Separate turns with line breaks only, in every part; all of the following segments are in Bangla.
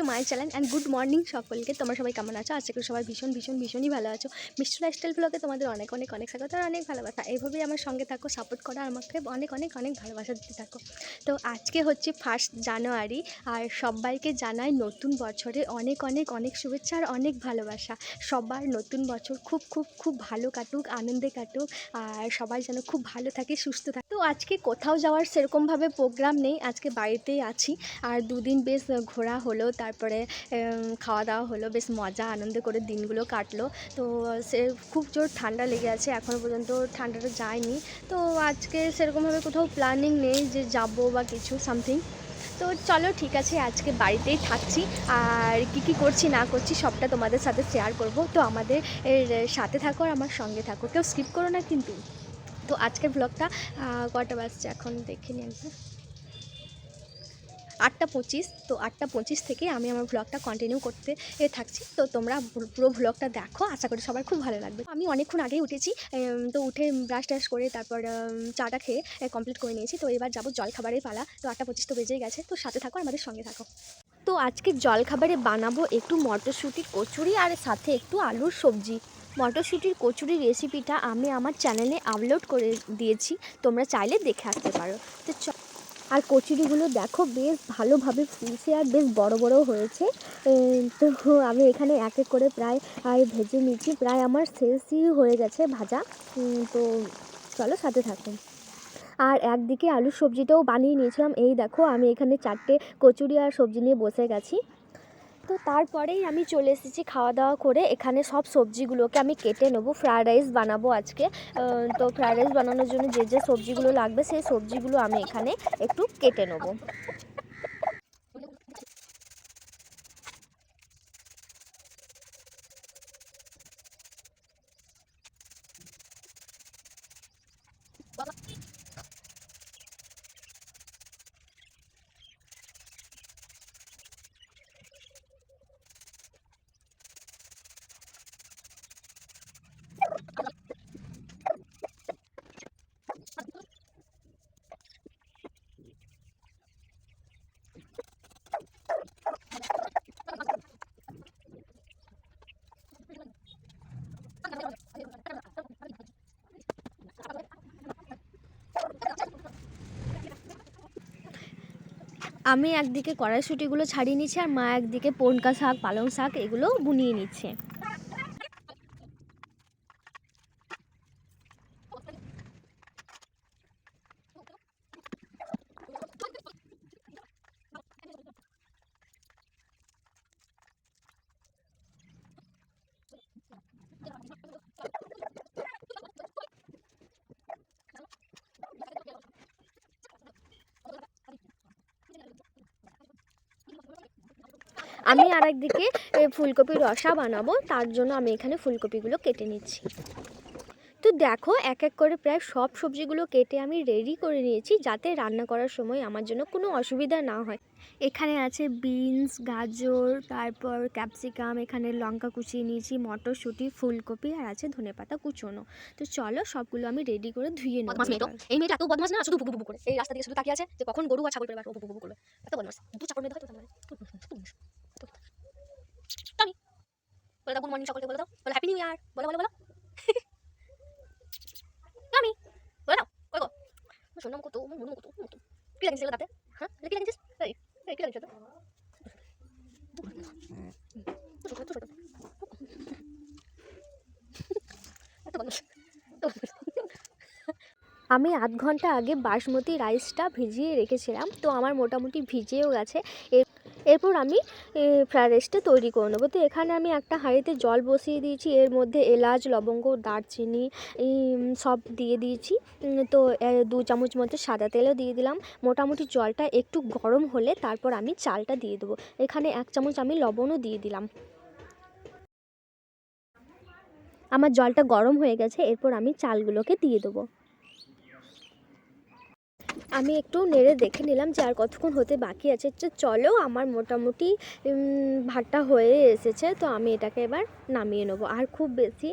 To my channel and good morning সকলকে। তোমরা সবাই কেমন আছো? আজকে সবাই ভীষণই ভালো আছো। মিষ্টি লাইফস্টাইল ব্লগে তোমাদের অনেক স্বাগত আর অনেক ভালোবাসা। এইভাবেই আমার সঙ্গে থাকো, সাপোর্ট করো আর আমাকে অনেক ভালোবাসা দিতে থাকো। তো আজকে হচ্ছে 1 জানুয়ারি আর সবাইকে জানাই নতুন বছরে অনেক শুভেচ্ছা আর অনেক ভালোবাসা। সবার নতুন বছর খুব ভালো কাটুক, আনন্দে কাটুক আর সবাই যেন খুব ভালো থাকে, সুস্থ থাকে। তো আজকে কোথাও যাওয়ার সেরকমভাবে প্রোগ্রাম নেই, আজকে বাড়িতেই আছি। আর দুদিন বেশ ঘোরা হলো, তারপরে খাওয়া দাওয়া হলো, বেশ মজা আনন্দ করে দিনগুলো কাটলো। তো সে খুব জোর ঠান্ডা লেগে আছে, এখনও পর্যন্ত ঠান্ডাটা যায়নি। তো আজকে সেরকমভাবে কোথাও প্ল্যানিং নেই যে যাবো বা কিছু সামথিং। তো চলো ঠিক আছে, আজকে বাড়িতেই থাকছি আর কি করছি না করছি সবটা তোমাদের সাথে শেয়ার করব। তো আমাদের সাথে থাকো আর আমার সঙ্গে থাকো, কেউ স্কিপ করো না কিন্তু। তো আজকের ব্লগটা কটা বাজছে এখন দেখে নিন, 8টা 25। তো 8টা 25 থেকে আমি আমার ভ্লগটা কন্টিনিউ করতে থাকছি। তো তোমরা পুরো ভ্লগটা দেখো, আশা করি সবার খুব ভালো লাগবে। আমি অনেকক্ষণ আগেই উঠেছি, তো উঠে ব্রাশ টাশ করে তারপর চাটা খেয়ে কমপ্লিট করে নিয়েছি। তো এবার যাবো জলখাবারের পালা। তো 8টা 25 তো বেজেই গেছে, তো সাথে থাকো, আমাদের সঙ্গে থাকো। তো আজকে জলখাবারে বানাবো একটু মটরশুঁটি কচুরি আর সাথে একটু আলুর সবজি। মটরশুঁটির কচুরি রেসিপিটা আমি আমার চ্যানেলে আপলোড করে দিয়েছি, তোমরা চাইলে দেখে আসতে পারো। তো আর কচুরিগুলো দেখো বেশ ভালোভাবে ফুলছে আর বেশ বড় হয়েছে। তো আমি এখানে এক এক করে প্রায় ভেজে নিচ্ছি, প্রায় আমার শেষই হয়ে গেছে ভাজা। তো চলো সাথে থাকুন। আর একদিকে আলুর সবজিটাও বানিয়ে নিয়েছিলাম। এই দেখো আমি এখানে 4টে কচুরি আর সবজি নিয়ে বসে গেছি। তো তারপরেই আমি চলে এসেছি খাওয়া দাওয়া করে। এখানে সব সবজিগুলোকে আমি কেটে নেবো, ফ্রায়েড রাইস বানাবো আজকে। তো ফ্রায়েড রাইস বানানোর জন্য যে সবজিগুলো লাগবে সেই সবজিগুলো আমি এখানে একটু কেটে নেবো। আমি একদিকে কড়াইশুঁটিগুলো ছাড়িয়ে নিচ্ছি আর মা একদিকে পনকা শাক, পালং শাক এগুলো বুনিয়ে নিচ্ছে। আমি আর একদিকে ফুলকপির রসা বানাবো, তার জন্য আমি এখানে ফুলকপিগুলো কেটে নিচ্ছি। তো দেখো এক এক করে প্রায় সব সবজিগুলো কেটে আমি রেডি করে নিয়েছি, যাতে রান্না করার সময় আমার জন্য কোনো অসুবিধা না হয়। এখানে আছে বিনস, গাজর, তারপর ক্যাপসিকাম, এখানে লঙ্কা কুচিয়ে নিয়েছি, মটরশুঁটি, ফুলকপি আর আছে ধনেপাতা কুচোনো। তো চলো সবগুলো আমি রেডি করে ধুয়ে নেবো। এই মেয়েটা এত বদমাস না, শুধু বুবু করে এই রাস্তা দিয়ে শুধু তাকিয়ে আছে যে কখন গরু আর ছাগল পেরে আসবো, বুবু করবে। এত বদমাস, দু চাকর মেয়ে হয় তো। টমি বলে দাও গুড মর্নিং সকলকে, বলে দাও, বলে হ্যাপি নিউ ইয়ার, বলো টমি, বলে দাও। কই গো শোনো কত মনে কত কি লাগিয়েছিল তাতে? হ্যাঁ কি লাগিয়েছিস? এই কি লাগিয়েছ? আমি আধ ঘন্টা আগে বাসমতি রাইসটা ভিজিয়ে রেখেছিলাম, তো আমার মোটামুটি ভিজেও গেছে। এরপর আমি ফ্রায়েড রাইসটা তৈরি করে নেবো। তো এখানে আমি একটা হাঁড়িতে জল বসিয়ে দিয়েছি, এর মধ্যে এলাচ, লবঙ্গ, দারচিনি সব দিয়ে দিয়েছি। তো 2 চামচ মতো সাদা তেলও দিয়ে দিলাম। মোটামুটি জলটা একটু গরম হলে তারপর আমি চালটা দিয়ে দেবো। এখানে 1 চামচ আমি লবণও দিয়ে দিলাম। আমার জলটা গরম হয়ে গেছে, এরপর আমি চালগুলোকে দিয়ে দেবো। আমি একটু নেড়ে দেখে নিলাম যে আর কতক্ষণ হতে বাকি আছে। তো চলো আমার মোটামুটি ভাতটা হয়ে এসেছে, তো আমি এটাকে এবার নামিয়ে নেবো। আর খুব বেশি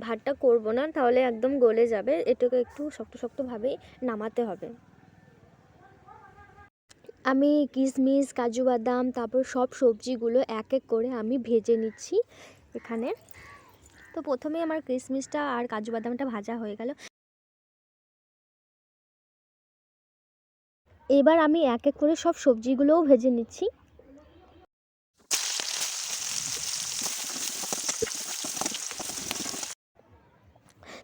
ভাতটা করব না, তাহলে একদম গলে যাবে। এটাকে একটু শক্তভাবেই নামাতে হবে। আমি কিশমিশ, কাজু বাদাম, তারপর সব সবজিগুলো এক এক করে আমি ভেজে নিচ্ছি এখানে। তো প্রথমেই আমার কিশমিশটা আর কাজু বাদামটা ভাজা হয়ে গেল। এবার আমি এক এক করে সব সবজিগুলোও ভেজে নিচ্ছি।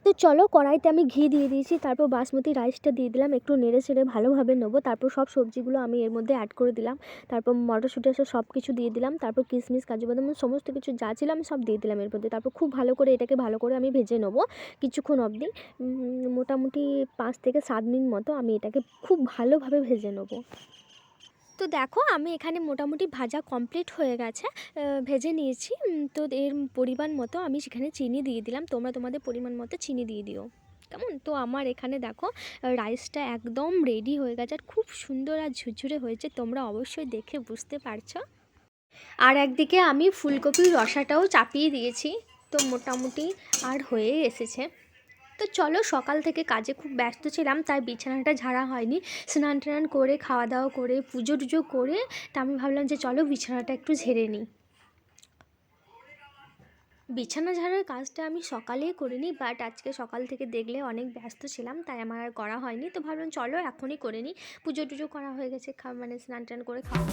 তো চলো, কড়াইতে আমি ঘি দিয়ে দিয়েছি, তারপর বাসমতি রাইসটা দিয়ে দিলাম, একটু নেড়ে ছেড়ে ভালোভাবে নেবো। তারপর সব সবজিগুলো আমি এর মধ্যে অ্যাড করে দিলাম, তারপর মটরশুঁটি আসে সব কিছু দিয়ে দিলাম, তারপর কিশমিশ, কাজু বাদাম সমস্ত কিছু যা ছিল আমি সব দিয়ে দিলাম এর মধ্যে। তারপর খুব ভালো করে এটাকে ভালো করে আমি ভেজে নেবো কিছুক্ষণ অবধি, মোটামুটি 5 থেকে 7 মিনিট মতো আমি এটাকে খুব ভালোভাবে ভেজে নেবো। তো দেখো আমি এখানে মোটামুটি ভাজা কমপ্লিট হয়ে গেছে, ভেজে নিয়েছি। তো এর পরিমাণ মতো আমি সেখানে চিনি দিয়ে দিলাম, তোমরা তোমাদের পরিমাণ মতো চিনি দিয়ে দিও, কেমন। তো আমার এখানে দেখো রাইসটা একদম রেডি হয়ে গেছে, আর খুব সুন্দর আর ঝুরঝুরে হয়েছে, তোমরা অবশ্যই দেখে বুঝতে পারছো। আর একদিকে আমি ফুলকপির রসাটাও চাপিয়ে দিয়েছি, তো মোটামুটি আর হয়ে এসেছে। তো চলো, সকাল থেকে কাজে খুব ব্যস্ত ছিলাম, তাই বিছানাটা ঝাড়া হয়নি। স্নান টান করে খাওয়া দাওয়া করে পুজো টুজো করে তা আমি ভাবলাম যে চলো বিছানাটা একটু ঝেড়ে নিই। বিছানা ঝাড়ার কাজটা আমি সকালেই করিনি, বাট আজকে সকাল থেকে দেখলে অনেক ব্যস্ত ছিলাম, তাই আমার আর করা হয়নি। তো ভাবলাম চলো এখনই করে নিই। পুজো টুজো করা হয়ে গেছে, মানে স্নান টান করে খাওয়া।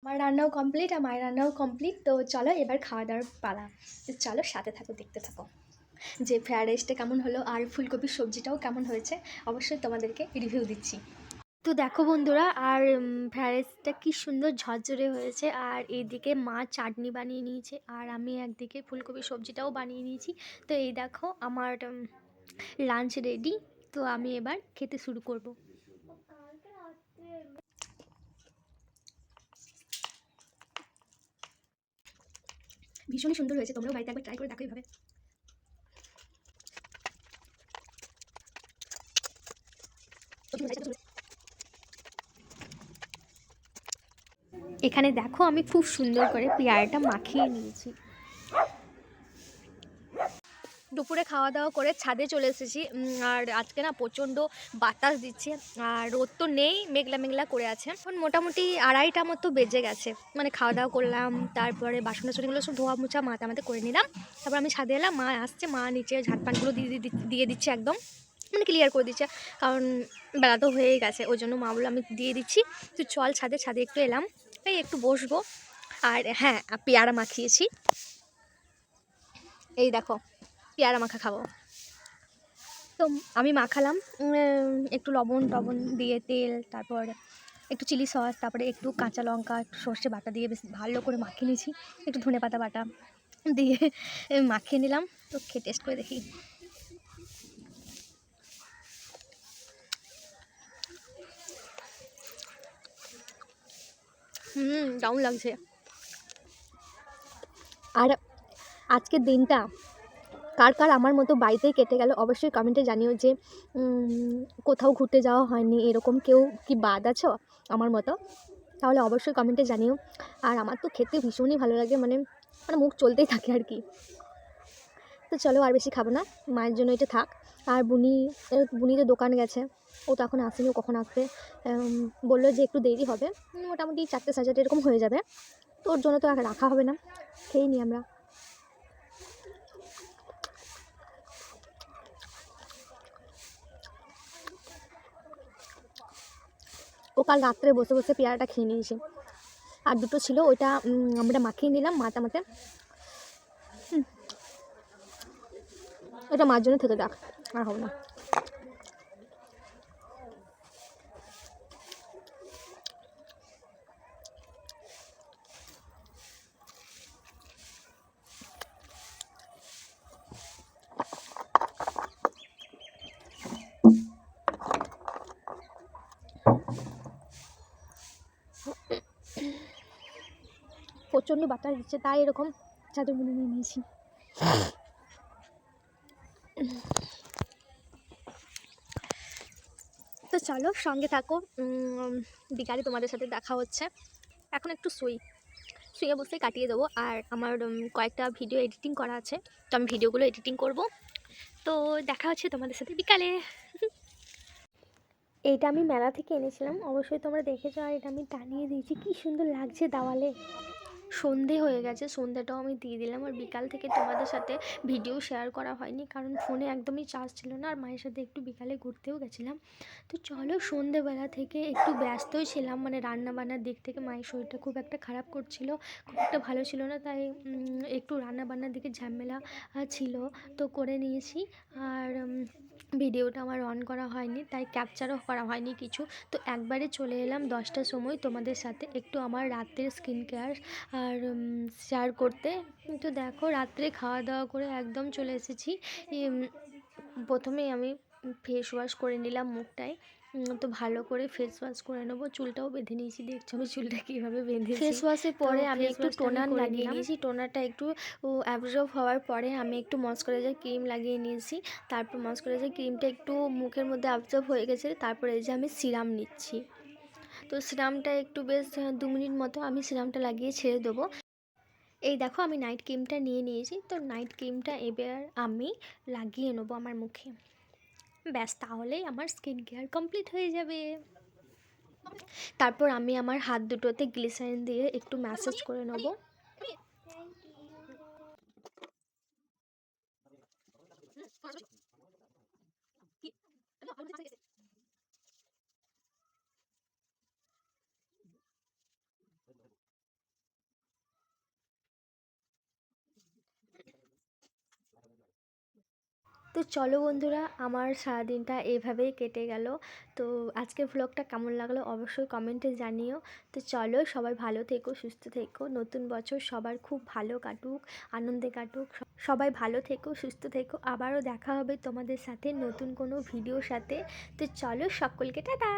আমার রান্নাও কমপ্লিট আর মায়ের রান্নাও কমপ্লিট। তো চলো এবার খাওয়া দাওয়ার পালা। তো চলো সাথে থাকো, দেখতে থাকো যে ফ্রায়েড রাইসটা কেমন হলো আর ফুলকপির সবজিটাও কেমন হয়েছে, অবশ্যই তোমাদেরকে রিভিউ দিচ্ছি। তো দেখো বন্ধুরা, আর ফ্রায়েড রাইসটা কী সুন্দর ঝরঝরে হয়েছে, আর এইদিকে মা চাটনি বানিয়ে নিয়েছে, আর আমি একদিকে ফুলকপির সবজিটাও বানিয়ে নিয়েছি। তো এই দেখো আমার লাঞ্চ রেডি। তো আমি এবার খেতে শুরু করব। ভীষণই সুন্দর হয়েছে, তোমরাও বাড়িতে একবার ট্রাই করে দেখো এইভাবে। এখানে দেখো আমি খুব সুন্দর করে পেয়ারাটা মাখিয়ে নিয়েছি। দুপুরে খাওয়া দাওয়া করে ছাদে চলে এসেছি, আর আজকে না প্রচণ্ড বাতাস দিচ্ছে, আর রোদ তো নেই, মেঘলা মেঘলা করে আছে। এখন মোটামুটি 2:30টা মতো বেজে গেছে, মানে খাওয়া দাওয়া করলাম, তারপরে বাসন টাসনগুলো সব ধোয়া মোছা মাথামাতে করে নিলাম। তারপর আমি ছাদে এলাম, মা আসছে, মা নিচে ঝাঁটপানগুলো দিয়ে দিচ্ছে একদম, মানে ক্লিয়ার করে দিচ্ছে, কারণ বেলা তো হয়েই গেছে, ওই জন্য মা বললো আমি দিয়ে দিচ্ছি। তো চল ছাদে একটু এলাম, এই একটু বসবো। আর হ্যাঁ, পেয়ারা মাখিয়েছি, এই দেখো পেয়ারা মাখা খাবো। তো আমি মাখালাম একটু লবণ টবণ দিয়ে, তেল, তারপর একটু চিলি সস, তারপরে একটু কাঁচা লঙ্কা, একটু সর্ষে বাটা দিয়ে বেশ ভালো করে মাখিয়ে নিয়েছি, একটু ধনেপাতা বাটা দিয়ে মাখিয়ে নিলাম। তো খেয়ে টেস্ট করে দেখি। দারুণ লাগছে। আর আজকের দিনটা কার কার আমার মতো বাড়িতেই কেটে গেল, অবশ্যই কমেন্টে জানিও যে কোথাও ঘুরতে যাওয়া হয়নি, এরকম কেউ কি বাদ আছো আমার মতো, তাহলে অবশ্যই কমেন্টে জানিও। আর আমার তো খেতে ভীষণই ভালো লাগে, মানে মুখ চলতেই থাকে আর কি। তো চলো আর বেশি খাবো না, মায়ের জন্য এটা থাক। আর বুনি তো দোকান গেছে, ও তো এখন আসেনি, ও কখন আসবে বললো যে একটু দেরি হবে, মোটামুটি 4টে 4:30 এরকম হয়ে যাবে। তো ওর জন্য তো আর রাখা হবে না, খেয়ে নিই আমরা। ও কাল রাত্রে বসে বসে পেয়ারাটা খেয়ে নিয়েছে, আর দুটো ছিল, ওইটা আমরা মাখিয়ে নিলাম মাথামাতে। এটা মার জন্য থেকে দেখ, আর হবে না। প্রচণ্ড বাতাস দিচ্ছে, তাই এরকম চাদর মুড়ি নিয়ে নিয়েছি। তো চলো সঙ্গে থাকো, বিকালে তোমাদের সাথে দেখা হচ্ছে। এখন একটু শুয়ে বসে কাটিয়ে দেবো। আর আমার কয়েকটা ভিডিও এডিটিং করা আছে, তো আমি ভিডিওগুলো এডিটিং করব। তো দেখা হচ্ছে তোমাদের সাথে বিকালে। এইটা আমি মেলা থেকে এনেছিলাম, অবশ্যই তোমরা দেখেছো। আর এটা আমি টানিয়ে দিয়েছি, কি সুন্দর লাগছে দেওয়ালে। সন্ধে হয়ে গেছে, সন্ধ্যাটাও আমি দিয়ে দিলাম। আর বিকাল থেকে তোমাদের সাথে ভিডিও শেয়ার করা হয়নি, কারণ ফোনে একদমই চার্জ ছিল না। আর মায়ের সাথে একটু বিকালে ঘুরতেও গেছিলাম। তো চলো, সন্ধেবেলা থেকে একটু ব্যস্তই ছিলাম, মানে রান্না বান্নার দিক থেকে। মায়ের শরীরটা খুব একটা খারাপ করছিল, খুব একটা ভালো ছিল না, তাই একটু রান্না বান্নার দিকে ঝামেলা ছিল, তো করে নিয়েছি। আর ভিডিওটা আমার অন করা হয়নি, তাই ক্যাপচারও করা হয়নি কিছু। তো একবারে চলে এলাম 10টার সময় তোমাদের সাথে একটু আমার রাতের স্কিন কেয়ার আর শেয়ার করতে। তো দেখো, রাত্রে খাওয়া দাওয়া করে একদম চলে এসেছি। প্রথমেই আমি ফেস ওয়াশ করে নিলাম মুখটায়। তো ভালো করে ফেস ওয়াশ করে নেবো। চুলটাও বেঁধে নিয়েছি, দেখছো আমি চুলটা কীভাবে বেঁধেছি। ফেস ওয়াশের পরে আমি একটু টোনার লাগিয়ে নিয়েছি। টোনারটা একটু অ্যাবজর্ব হওয়ার পরে আমি একটু ময়েশ্চারাইজার ক্রিম লাগিয়ে নিয়েছি। তারপর ময়েশ্চারাইজার ক্রিমটা একটু মুখের মধ্যে অ্যাবজর্ব হয়ে গেছে, তারপরে এই যে আমি সিরাম নিচ্ছি। তো সিরামটা একটু বেশ 2 মিনিট মতো আমি সিরামটা লাগিয়ে ছেড়ে দেবো। এই দেখো, আমি নাইট ক্রিমটা নিয়ে নিয়েছি। তো নাইট ক্রিমটা এবার আমি লাগিয়ে নেবো আমার মুখে। ব্যাস, তাহলেই আমার স্কিন কেয়ার কমপ্লিট হয়ে যাবে। তারপর আমি আমার হাত দুটোতে গ্লিসারিন দিয়ে একটু ম্যাসাজ করে নেবো। তো চলো বন্ধুরা, আমার সারাদিনটা এভাবেই কেটে গেল। তো আজকের ভ্লগটা কেমন লাগলো অবশ্যই কমেন্টে জানিও। তো চলো, সবাই ভালো থেকো, সুস্থ থেকো। নতুন বছর সবার খুব ভালো কাটুক, আনন্দে কাটুক। সবাই ভালো থেকো, সুস্থ থেকো। আবারও দেখা হবে তোমাদের সাথে নতুন কোনো ভিডিওর সাথে। তো চলো, সকলকে টাটা।